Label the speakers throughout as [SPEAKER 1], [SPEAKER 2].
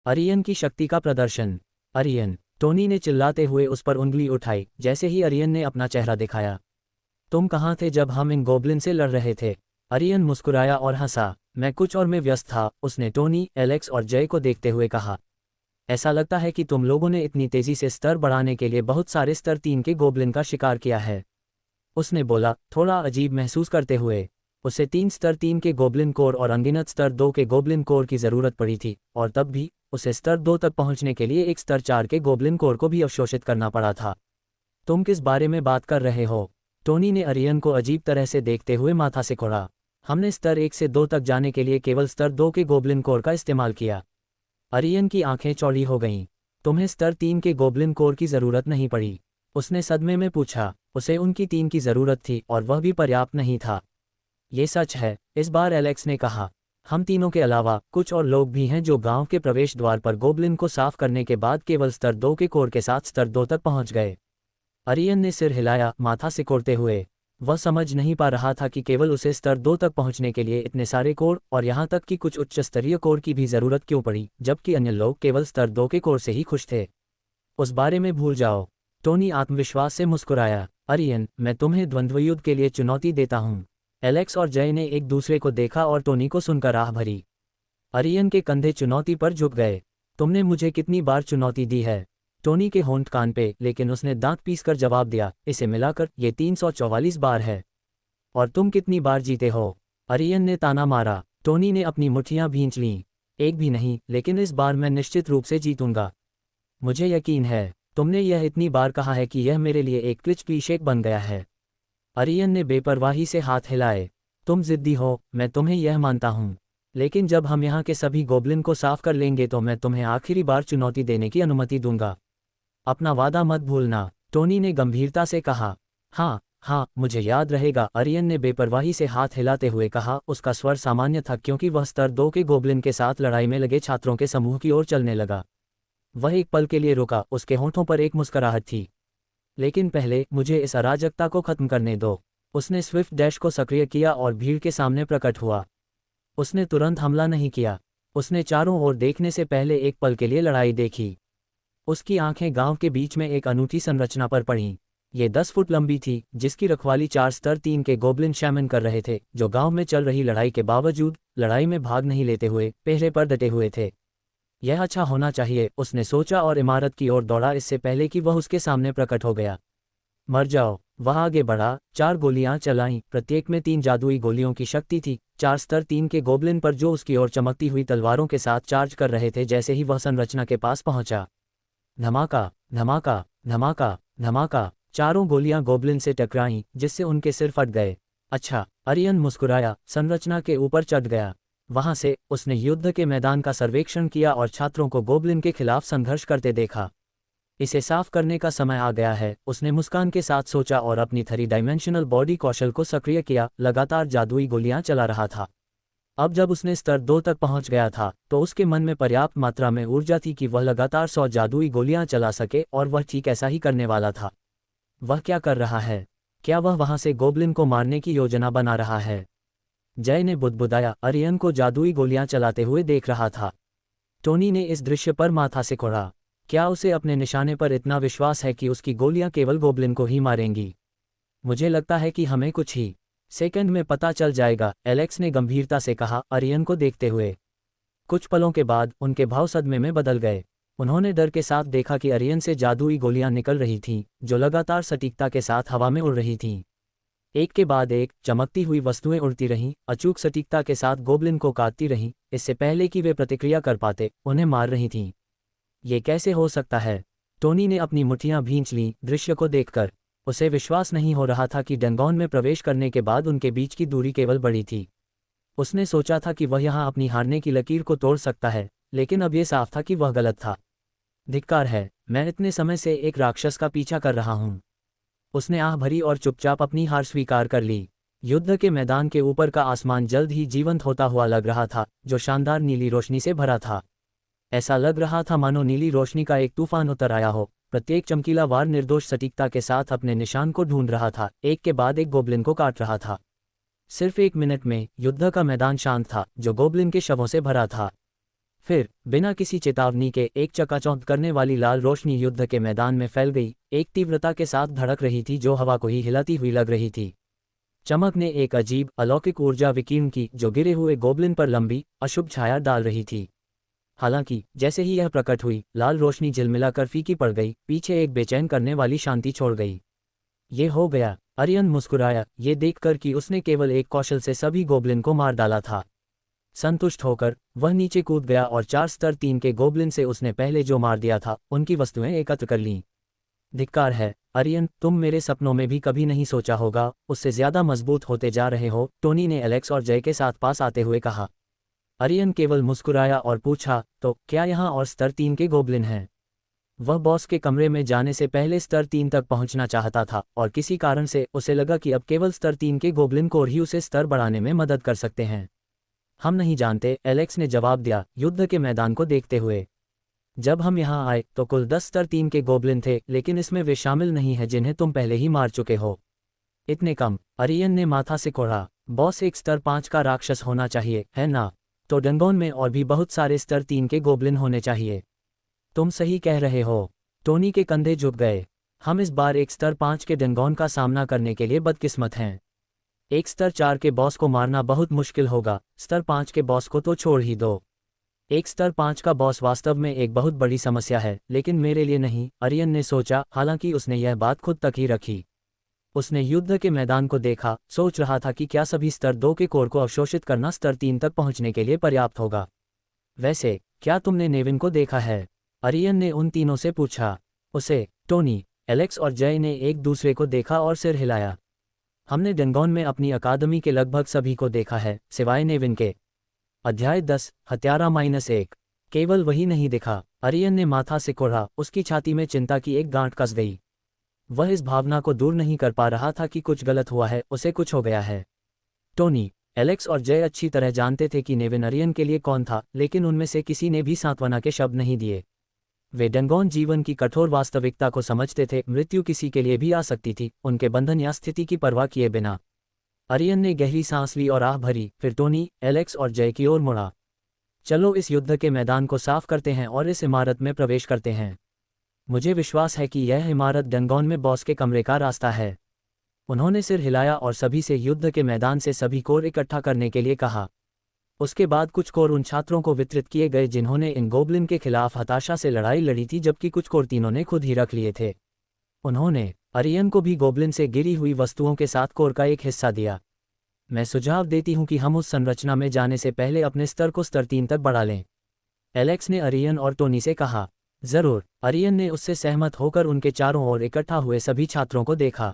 [SPEAKER 1] अरियन की शक्ति का प्रदर्शन। अरियन, टोनी ने चिल्लाते हुए उस पर उंगली उठाई जैसे ही अरियन ने अपना चेहरा दिखाया। तुम कहाँ थे जब हम इन गोब्लिन से लड़ रहे थे? अरियन मुस्कुराया और हंसा। मैं कुछ और में व्यस्त था, उसने टोनी, एलेक्स और जय को देखते हुए कहा। ऐसा लगता है कि तुम लोगों ने इतनी तेजी से स्तर बढ़ाने के लिए बहुत सारे स्तर 3 के गोब्लिन का शिकार किया है, उसने बोला, थोड़ा अजीब महसूस करते हुए। उसे 3 स्तर 3 के गोब्लिन कोर और अनगिनत स्तर 2 के गोब्लिन कोर की ज़रूरत पड़ी थी, और तब भी उसे स्तर 2 तक पहुंचने के लिए एक स्तर 4 के गोब्लिन कोर को भी अवशोषित करना पड़ा था। तुम किस बारे में बात कर रहे हो? टोनी ने अरियन को अजीब तरह से देखते हुए माथा से खुड़ा। हमने स्तर 1 से 2 तक जाने के लिए केवल स्तर 2 के गोब्लिन कोर का इस्तेमाल किया। अरियन की आंखें चौड़ी हो गईं। तुम्हें स्तर 3 के गोब्लिन कोर की ज़रूरत नहीं पड़ी, उसने सदमे में पूछा। उसे उनकी 3 की ज़रूरत थी और वह भी पर्याप्त नहीं था। ये सच है, इस बार एलेक्स ने कहा। हम तीनों के अलावा कुछ और लोग भी हैं जो गांव के प्रवेश द्वार पर गोब्लिन को साफ करने के बाद केवल स्तर 2 के कोर के साथ स्तर 2 तक पहुंच गए। अरियन ने सिर हिलाया, माथा सिकोड़ते हुए। वह समझ नहीं पा रहा था कि केवल उसे स्तर 2 तक पहुंचने के लिए इतने सारे कोर और यहाँ तक कि कुछ उच्च स्तरीय कोर की भी ज़रूरत क्यों पड़ी, जबकि अन्य लोग केवल स्तर 2 के कोर से ही खुश थे। उस बारे में भूल जाओ, टोनी आत्मविश्वास से मुस्कुराया। अरियन, मैं तुम्हें द्वंद्वयुद्ध के लिए चुनौती देता हूँ। एलेक्स और जय ने एक दूसरे को देखा और टोनी को सुनकर आह भरी। अरियन के कंधे चुनौती पर झुक गए। तुमने मुझे कितनी बार चुनौती दी है? टोनी के होंठ कान पे, लेकिन उसने दांत पीसकर जवाब दिया, इसे मिलाकर ये 344 बार है। और तुम कितनी बार जीते हो? अरियन ने ताना मारा। टोनी ने अपनी मुट्ठियां भींच लीं। एक भी नहीं, लेकिन इस बार मैं निश्चित रूप से जीतूंगा। मुझे यकीन है। तुमने यह इतनी बार कहा है कि यह मेरे लिए एक क्लिचेक बन गया है। अरियन ने बेपरवाही से हाथ हिलाए। तुम जिद्दी हो, मैं तुम्हें यह मानता हूँ, लेकिन जब हम यहाँ के सभी गोब्लिन को साफ कर लेंगे तो मैं तुम्हें आखिरी बार चुनौती देने की अनुमति दूंगा। अपना वादा मत भूलना, टोनी ने गंभीरता से कहा। हाँ हाँ, मुझे याद रहेगा, अरियन ने बेपरवाही से हाथ हिलाते हुए कहा। उसका स्वर सामान्य था क्योंकि वह स्तर 2 के गोब्लिन के साथ लड़ाई में लगे छात्रों के समूह की ओर चलने लगा। वह एक पल के लिए रुका, उसके होंठों पर एक मुस्कुराहट थी। लेकिन पहले मुझे इस अराजकता को खत्म करने दो। उसने स्विफ्ट डैश को सक्रिय किया और भीड़ के सामने प्रकट हुआ। उसने तुरंत हमला नहीं किया। उसने चारों ओर देखने से पहले एक पल के लिए लड़ाई देखी। उसकी आंखें गांव के बीच में एक अनूठी संरचना पर पड़ीं। ये 10 फुट लंबी थी, जिसकी रखवाली 4 स्तर 3 के गोब्लिन शैमन कर रहे थे, जो गांव में चल रही लड़ाई के बावजूद लड़ाई में भाग नहीं लेते हुए पहरे पर डटे हुए थे। यह अच्छा होना चाहिए, उसने सोचा और इमारत की ओर दौड़ा इससे पहले कि वह उसके सामने प्रकट हो गया। मर जाओ। वह आगे बढ़ा, 4 गोलियां चलाईं, प्रत्येक में 3 जादुई गोलियों की शक्ति थी। 4 स्तर 3 के गोब्लिन पर जो उसकी ओर चमकती हुई तलवारों के साथ चार्ज कर रहे थे। जैसे ही वह संरचना के पास पहुंचा, धमाका धमाका धमाका धमाका, चारों गोलियां गोब्लिन से टकराईं, जिससे उनके सिर फट गए। अच्छा, अरियन मुस्कुराया, संरचना के ऊपर चढ़ गया। वहां से उसने युद्ध के मैदान का सर्वेक्षण किया और छात्रों को गोब्लिन के खिलाफ संघर्ष करते देखा। इसे साफ करने का समय आ गया है, उसने मुस्कान के साथ सोचा और अपनी 3 डायमेंशनल बॉडी कौशल को सक्रिय किया। लगातार जादुई गोलियां चला रहा था। अब जब उसने स्तर 2 तक पहुंच गया था तो उसके मन में पर्याप्त मात्रा में ऊर्जा थी कि वह लगातार 100 जादुई गोलियां चला सके, और वह ठीक ऐसा ही करने वाला था। वह क्या कर रहा है? क्या वह वहां से गोब्लिन को मारने की योजना बना रहा है? जय ने बुदबुदाया, अरियन को जादुई गोलियां चलाते हुए देख रहा था। टोनी ने इस दृश्य पर माथा सिकोड़ा। क्या उसे अपने निशाने पर इतना विश्वास है कि उसकी गोलियां केवल गोब्लिन को ही मारेंगी? मुझे लगता है कि हमें कुछ ही सेकंड में पता चल जाएगा, एलेक्स ने गंभीरता से कहा, अरियन को देखते हुए। कुछ पलों के बाद उनके भाव सदमे में बदल गए। उन्होंने डर के साथ देखा कि अरियन से जादुई गोलियां निकल रही थीं, जो लगातार सटीकता के साथ हवा में उड़ रही थीं। एक के बाद एक चमकती हुई वस्तुएं उड़ती रहीं, अचूक सटीकता के साथ गोब्लिन को काटती रहीं, इससे पहले कि वे प्रतिक्रिया कर पाते, उन्हें मार रही थीं। ये कैसे हो सकता है? टोनी ने अपनी मुट्ठियां भींच लीं दृश्य को देखकर। उसे विश्वास नहीं हो रहा था कि डेंगॉन में प्रवेश करने के बाद उनके बीच की दूरी केवल बढ़ी थी। उसने सोचा था कि वह यहां अपनी हारने की लकीर को तोड़ सकता है, लेकिन अब यह साफ था कि वह गलत था। धिक्कार है, मैं इतने समय से एक राक्षस का पीछा कर रहा हूं। उसने आह भरी और चुपचाप अपनी हार स्वीकार कर ली। युद्ध के मैदान के ऊपर का आसमान जल्द ही जीवंत होता हुआ लग रहा था, जो शानदार नीली रोशनी से भरा था। ऐसा लग रहा था मानो नीली रोशनी का एक तूफान उतर आया हो। प्रत्येक चमकीला वार निर्दोष सटीकता के साथ अपने निशान को ढूंढ रहा था, एक के बाद एक गोब्लिन को काट रहा था। सिर्फ 1 मिनट में युद्ध का मैदान शांत था, जो गोब्लिन के शवों से भरा था। फिर बिना किसी चेतावनी के एक चकाचौंध करने वाली लाल रोशनी युद्ध के मैदान में फैल गई, एक तीव्रता के साथ धड़क रही थी जो हवा को ही हिलाती हुई लग रही थी। चमक ने एक अजीब अलौकिक ऊर्जा विकीर्ण की जो गिरे हुए गोब्लिन पर लंबी अशुभ छाया डाल रही थी। हालांकि जैसे ही यह प्रकट हुई, लाल रोशनी झिलमिलाकर फीकी पड़ गई, पीछे एक बेचैन करने वाली शांति छोड़ गई। ये हो गया। आर्यन मुस्कुराया, ये देखकर कि उसने केवल एक कौशल से सभी गोब्लिन को मार डाला था। संतुष्ट होकर वह नीचे कूद गया और 4 स्तर 3 के गोब्लिन से उसने पहले जो मार दिया था उनकी वस्तुएं एकत्र कर लीं। धिक्कार है आर्यन, तुम मेरे सपनों में भी कभी नहीं सोचा होगा, उससे ज्यादा मजबूत होते जा रहे हो, टोनी ने एलेक्स और जय के साथ पास आते हुए कहा। आर्यन केवल मुस्कुराया और पूछा, तो क्या यहाँ और स्तर 3 के गोब्लिन हैं? वह बॉस के कमरे में जाने से पहले स्तर 3 तक पहुंचना चाहता था और किसी कारण से उसे लगा कि अब केवल स्तर 3 के गोब्लिन कोर ही उसे स्तर बढ़ाने में मदद कर सकते हैं। हम नहीं जानते, एलेक्स ने जवाब दिया, युद्ध के मैदान को देखते हुए। जब हम यहाँ आए तो कुल 10 स्तर 3 के गोब्लिन थे, लेकिन इसमें वे शामिल नहीं हैं जिन्हें तुम पहले ही मार चुके हो। इतने कम? आर्यन ने माथा से कोड़ा। बॉस एक स्तर 5 का राक्षस होना चाहिए, है ना? तो डंगोन में और भी बहुत सारे स्तर 3 के गोब्लिन होने चाहिए। तुम सही कह रहे हो। टोनी के कंधे झुक गए। हम इस बार एक स्तर 5 के डंगोन का सामना करने के लिए बदकिस्मत हैं। एक स्तर 4 के बॉस को मारना बहुत मुश्किल होगा, स्तर 5 के बॉस को तो छोड़ ही दो। एक स्तर 5 का बॉस वास्तव में एक बहुत बड़ी समस्या है, लेकिन मेरे लिए नहीं, आर्यन ने सोचा, हालांकि उसने यह बात खुद तक ही रखी। उसने युद्ध के मैदान को देखा, सोच रहा था कि क्या सभी स्तर 2 के कोर को अवशोषित करना स्तर 3 तक पहुंचने के लिए पर्याप्त होगा। वैसे क्या तुमने नेविन को देखा है? आर्यन ने उन तीनों से पूछा। उसे टोनी, एलेक्स और जय ने एक दूसरे को देखा और सिर हिलाया। हमने डंगोन में अपनी अकादमी के लगभग सभी को देखा है, सिवाय नेविन के। अध्याय 10, हत्यारा -1। केवल वही नहीं दिखा। आर्यन ने माथा से कोड़ा, उसकी छाती में चिंता की एक गांठ कस गई। वह इस भावना को दूर नहीं कर पा रहा था कि कुछ गलत हुआ है, उसे कुछ हो गया है। टोनी, एलेक्स और जय अच्छी तरह जानते थे कि नेविन आर्यन के लिए कौन था, लेकिन उनमें से किसी ने भी सांत्वना के शब्द नहीं दिए। वे डंगोन जीवन की कठोर वास्तविकता को समझते थे, मृत्यु किसी के लिए भी आ सकती थी, उनके बंधन या स्थिति की परवाह किए बिना। आर्यन ने गहरी सांस ली और आह भरी, फिर टोनी, एलेक्स और जय की ओर मुड़ा। चलो इस युद्ध के मैदान को साफ करते हैं और इस इमारत में प्रवेश करते हैं। मुझे विश्वास है कि यह इमारत डंगोन में बॉस के कमरे का रास्ता है। उन्होंने सिर हिलाया और सभी से युद्ध के मैदान से सभी कोर इकट्ठा करने के लिए कहा। उसके बाद कुछ कोर उन छात्रों को वितरित किए गए जिन्होंने इन गोब्लिन के खिलाफ हताशा से लड़ाई लड़ी थी, जबकि कुछ कोर तीनों ने खुद ही रख लिए थे। उन्होंने आर्यन को भी गोब्लिन से गिरी हुई वस्तुओं के साथ कोर का एक हिस्सा दिया। मैं सुझाव देती हूं कि हम उस संरचना में जाने से पहले अपने स्तर को स्तर 3 तक बढ़ा लें, एलेक्स ने आर्यन और टोनी से कहा। जरूर, आर्यन ने उससे सहमत होकर उनके चारों ओर इकट्ठा हुए सभी छात्रों को देखा।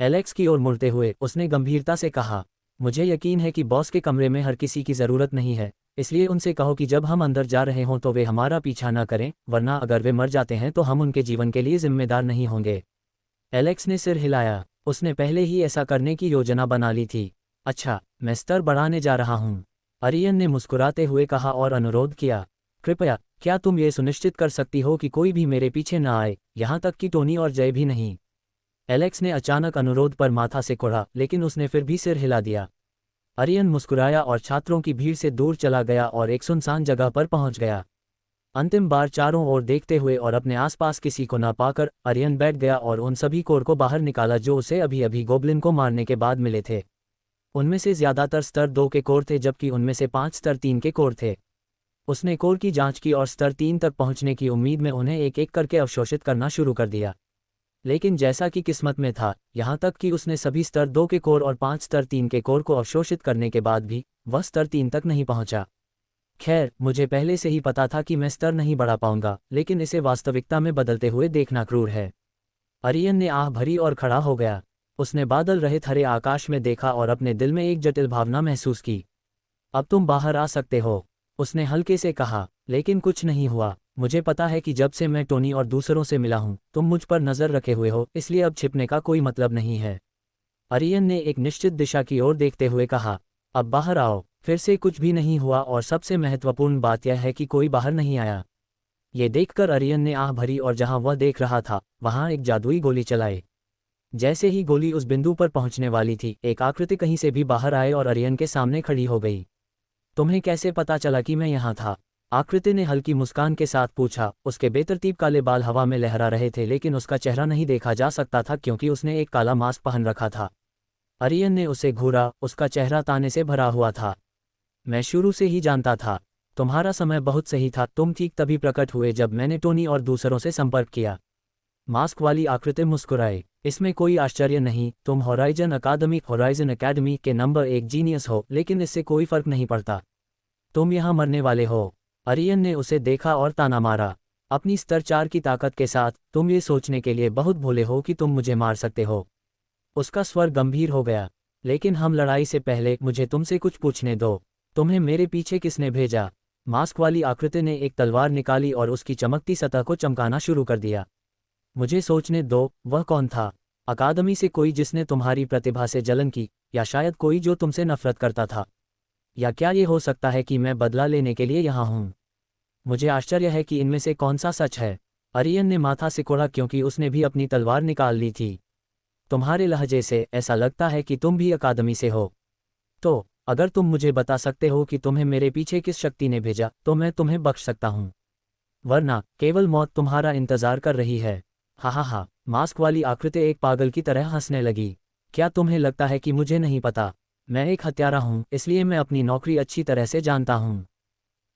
[SPEAKER 1] एलेक्स की ओर मुड़ते हुए उसने गंभीरता से कहा, मुझे यकीन है कि बॉस के कमरे में हर किसी की ज़रूरत नहीं है, इसलिए उनसे कहो कि जब हम अंदर जा रहे हों तो वे हमारा पीछा न करें, वरना अगर वे मर जाते हैं तो हम उनके जीवन के लिए जिम्मेदार नहीं होंगे। एलेक्स ने सिर हिलाया, उसने पहले ही ऐसा करने की योजना बना ली थी। अच्छा, मैं स्तर बढ़ाने जा रहा हूँ, आर्यन ने मुस्कुराते हुए कहा और अनुरोध किया। कृपया, क्या तुम ये सुनिश्चित कर सकती हो कि कोई भी मेरे पीछे न आए, यहाँ तक कि टोनी और जय भी नहीं? एलेक्स ने अचानक अनुरोध पर माथा से कोड़ा, लेकिन उसने फिर भी सिर हिला दिया। आर्यन मुस्कुराया और छात्रों की भीड़ से दूर चला गया और एक सुनसान जगह पर पहुंच गया। अंतिम बार चारों ओर देखते हुए और अपने आसपास किसी को न पाकर आर्यन बैठ गया और उन सभी कोर को बाहर निकाला जो उसे अभी अभी गोब्लिन को मारने के बाद मिले थे। उनमें से ज्यादातर स्तर 2 के कोर थे, जबकि उनमें से 5 स्तर 3 के कोर थे। उसने कोर की जांच की और स्तर 3 तक पहुंचने की उम्मीद में उन्हें एक एक करके अवशोषित करना शुरू कर दिया। लेकिन जैसा कि किस्मत में था, यहाँ तक कि उसने सभी स्तर 2 के कोर और 5 स्तर 3 के कोर को अवशोषित करने के बाद भी वह स्तर 3 तक नहीं पहुंचा। खैर, मुझे पहले से ही पता था कि मैं स्तर नहीं बढ़ा पाऊंगा, लेकिन इसे वास्तविकता में बदलते हुए देखना क्रूर है। आर्यन ने आह भरी और खड़ा हो गया। उसने बादल रहित हरे आकाश में देखा और अपने दिल में एक जटिल भावना महसूस की। अब तुम बाहर आ सकते हो, उसने हल्के से कहा, लेकिन कुछ नहीं हुआ। मुझे पता है कि जब से मैं टोनी और दूसरों से मिला हूं, तुम मुझ पर नजर रखे हुए हो, इसलिए अब छिपने का कोई मतलब नहीं है। आर्यन ने एक निश्चित दिशा की ओर देखते हुए कहा, अब बाहर आओ। फिर से कुछ भी नहीं हुआ और सबसे महत्वपूर्ण बात यह है कि कोई बाहर नहीं आया। ये देखकर आर्यन ने आह भरी और जहां वह देख रहा था वहां एक जादुई गोली चलाई। जैसे ही गोली उस बिंदु पर पहुंचने वाली थी, एक आकृति कहीं से भी बाहर आए और आर्यन के सामने खड़ी हो गई। तुम्हें कैसे पता चला कि मैं यहाँ था? आकृति ने हल्की मुस्कान के साथ पूछा। उसके बेतरतीब काले बाल हवा में लहरा रहे थे, लेकिन उसका चेहरा नहीं देखा जा सकता था क्योंकि उसने एक काला मास्क पहन रखा था। आर्यन ने उसे घूरा, उसका चेहरा ताने से भरा हुआ था। मैं शुरू से ही जानता था। तुम्हारा समय बहुत सही था। तुम ठीक तभी प्रकट हुए जब मैंने टोनी और दूसरों से संपर्क किया। मास्क वाली आकृति मुस्कुराए। इसमें कोई आश्चर्य नहीं, तुम होराइजन अकादमी के नंबर 1 जीनियस हो, लेकिन इससे कोई फर्क नहीं पड़ता। तुम यहाँ मरने वाले हो। आर्यन ने उसे देखा और ताना मारा। अपनी स्तर 4 की ताकत के साथ तुम ये सोचने के लिए बहुत भोले हो कि तुम मुझे मार सकते हो। उसका स्वर गंभीर हो गया। लेकिन हम लड़ाई से पहले मुझे तुमसे कुछ पूछने दो। तुम्हें मेरे पीछे किसने भेजा? मास्क वाली आकृति ने एक तलवार निकाली और उसकी चमकती सतह को चमकाना शुरू कर दिया। मुझे सोचने दो, वह कौन था? अकादमी से कोई जिसने तुम्हारी प्रतिभा से जलन की, या शायद कोई जो तुमसे नफरत करता था? या क्या ये हो सकता है कि मैं बदला लेने के लिए यहाँ हूँ? मुझे आश्चर्य है कि इनमें से कौन सा सच है। आर्यन ने माथा सिकोड़ा क्योंकि उसने भी अपनी तलवार निकाल ली थी। तुम्हारे लहजे से ऐसा लगता है कि तुम भी अकादमी से हो। तो अगर तुम मुझे बता सकते हो कि तुम्हें मेरे पीछे किस शक्ति ने भेजा, तो मैं तुम्हें बख्श सकता हूँ। वरना केवल मौत तुम्हारा इंतजार कर रही है। हा हा हा। मास्क वाली आकृति एक पागल की तरह हंसने लगी। क्या तुम्हें लगता है कि मुझे नहीं पता? मैं एक हत्यारा हूँ, इसलिए मैं अपनी नौकरी अच्छी तरह से जानता हूँ।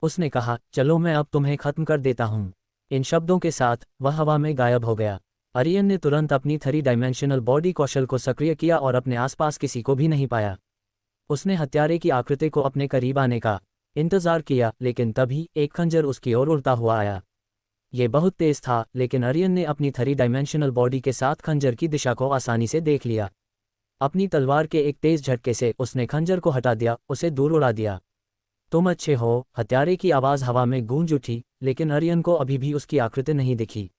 [SPEAKER 1] उसने कहा, चलो मैं अब तुम्हें खत्म कर देता हूँ। इन शब्दों के साथ वह हवा में गायब हो गया। आर्यन ने तुरंत अपनी 3 डायमेंशनल बॉडी कौशल को सक्रिय किया और अपने आसपास किसी को भी नहीं पाया। उसने हत्यारे की आकृति को अपने करीब आने का इंतजार किया, लेकिन तभी एक खंजर उसकी ओर उड़ता हुआ आया। ये बहुत तेज था, लेकिन आर्यन ने अपनी 3 डायमेंशनल बॉडी के साथ खंजर की दिशा को आसानी से देख लिया। अपनी तलवार के एक तेज झटके से उसने खंजर को हटा दिया, उसे दूर उड़ा दिया। तुम अच्छे हो। हत्यारे की आवाज़ हवा में गूंज उठी, लेकिन आर्यन को अभी भी उसकी आकृति नहीं दिखी।